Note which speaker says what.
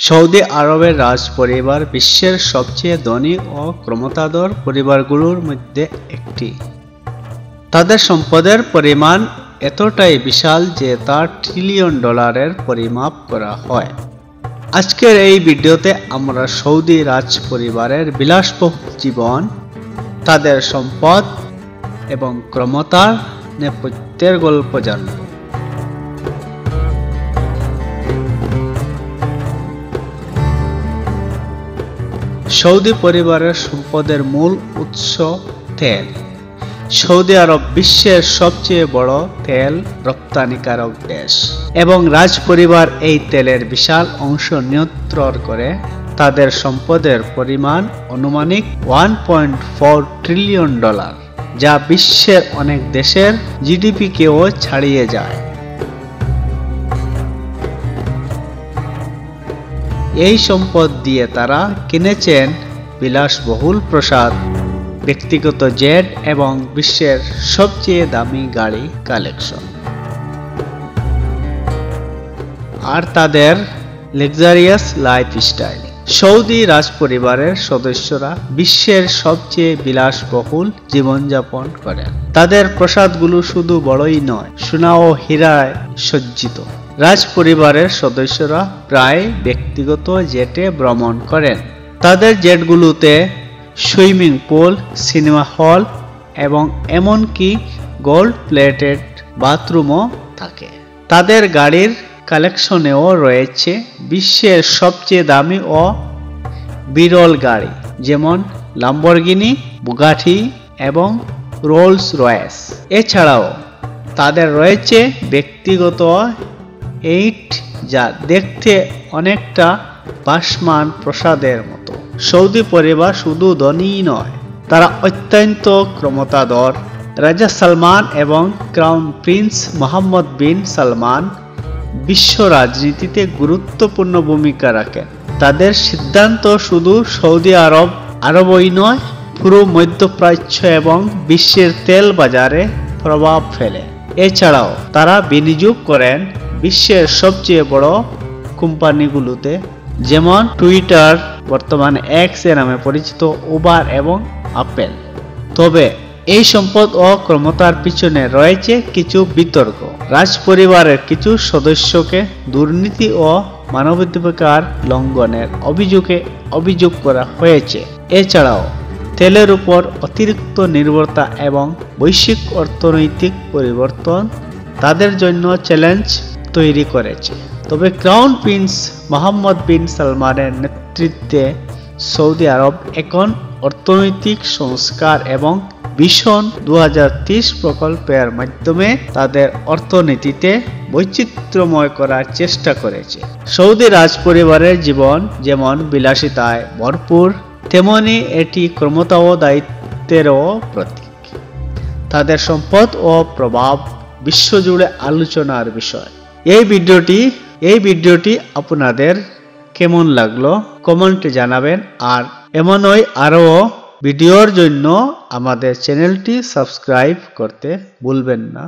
Speaker 1: Saudi আরবের রাজ পরিবার বিশ্বের সবচেয়ে ধনী ও ক্ষমতাধর পরিবারগুলোর মধ্যে একটি। তাদের সম্পদের পরিমাণ এতটাই বিশাল যে তা ট্রিলিয়ন ডলারের পরিমাপ করা হয়। আজকের এই ভিডিওতে আমরা সৌদি রাজ পরিবারের বিলাসবহুল জীবন, তাদের সম্পদ এবং ক্ষমতার নেপথ্যের গল্প জানব। সৌদি পরিবারের সম্পদের মূল উৎস তেল। সৌদি আরব বিশ্বের সবচেয়ে বড় তেল রপ্তানিকারক দেশ এবং রাজ পরিবার এই তেলের বিশাল অংশ নিয়ন্ত্রণ করে। তাদের সম্পদের পরিমাণ আনুমানিক 1.4 ট্রিলিয়ন ডলার, যা বিশ্বের অনেক দেশের জিডিপিকেও ছাড়িয়ে যায়। এই সম্পদ দিয়ে তারা কিনেছেন বিলাসবহুল প্রাসাদ, ব্যক্তিগত জেট এবং বিশ্বের সবচেয়ে দামি গাড়ি কালেকশন। আর তাদের লাক্সারিয়াস লাইফস্টাইল। সৌদি রাজপরিবারের সদস্যরা বিশ্বের সবচেয়ে বিলাসবহুল জীবনযাপন করেন। তাদের প্রাসাদগুলো শুধু বড়ই নয়, সোনা ও হীরায় সজ্জিত। রাজ পরিবারের সদস্যরা প্রায় ব্যক্তিগত জেটে ভ্রমণ করেন। তাদের জেটগুলোতে সুইমিং পুল, সিনেমা হল এবং এমনকি গোল্ড প্লেটেড বাথরুমও থাকে। তাদের গাড়ির কালেকশনেও রয়েছে বিশ্বের সবচেয়ে দামি ও বিরল গাড়ি, যেমন ল্যাম্বরগিনি, বুগাটি এবং রোলস রয়েস। এছাড়াও তাদের রয়েছে ব্যক্তিগত এইট, যা দেখতে অনেকটা ভাসমান প্রাসাদের মতো। সৌদি পরিবার শুধু ধনী নয়, তারা অত্যন্ত ক্ষমতাধর। রাজা সালমান এবং ক্রাউন প্রিন্স মোহাম্মদ বিন সালমান বিশ্ব রাজনীতিতে গুরুত্বপূর্ণ ভূমিকা রাখেন। তাদের সিদ্ধান্ত শুধু সৌদি আরবই নয়, পুরো মধ্যপ্রাচ্য এবং বিশ্বের তেল বাজারে প্রভাব ফেলে। এছাড়াও তারা বিনিয়োগ করেন বিশ্বের সবচেয়ে বড় কোম্পানিগুলোতে, যেমন টুইটার, বর্তমানে এক্স এর নামে পরিচিত, উবার এবং আপেল। তবে এই সম্পদ ও ক্ষমতার পিছনে রয়েছে কিছু বিতর্ক। রাজ পরিবারের কিছু সদস্যকে দুর্নীতি ও মানবাধিকার লঙ্ঘনের অভিযোগ করা হয়েছে। এছাড়াও তেলের উপর অতিরিক্ত নির্ভরতা এবং বৈশ্বিক অর্থনৈতিক পরিবর্তন তাদের জন্য চ্যালেঞ্জ তৈরি করেছে। তবে ক্রাউন প্রিন্স মোহাম্মদ বিন সালমানের নেতৃত্বে সৌদি আরব এখন অর্থনৈতিক সংস্কার এবং ভিশন 2030 প্রকল্পের মাধ্যমে তাদের অর্থনীতিতে বৈচিত্র্যময় করার চেষ্টা করেছে। সৌদি রাজ পরিবারের জীবন যেমন বিলাসিতায় ভরপুর, তেমনি এটি ক্ষমতা ও দায়িত্বেরও প্রতীক। তাদের সম্পদ ও প্রভাব বিশ্বজুড়ে আলোচনার বিষয়। এই ভিডিওটি আপনাদের কেমন লাগলো কমেন্টে জানাবেন, আর এমনই আরও ভিডিওর জন্য আমাদের চ্যানেলটি সাবস্ক্রাইব করতে ভুলবেন না।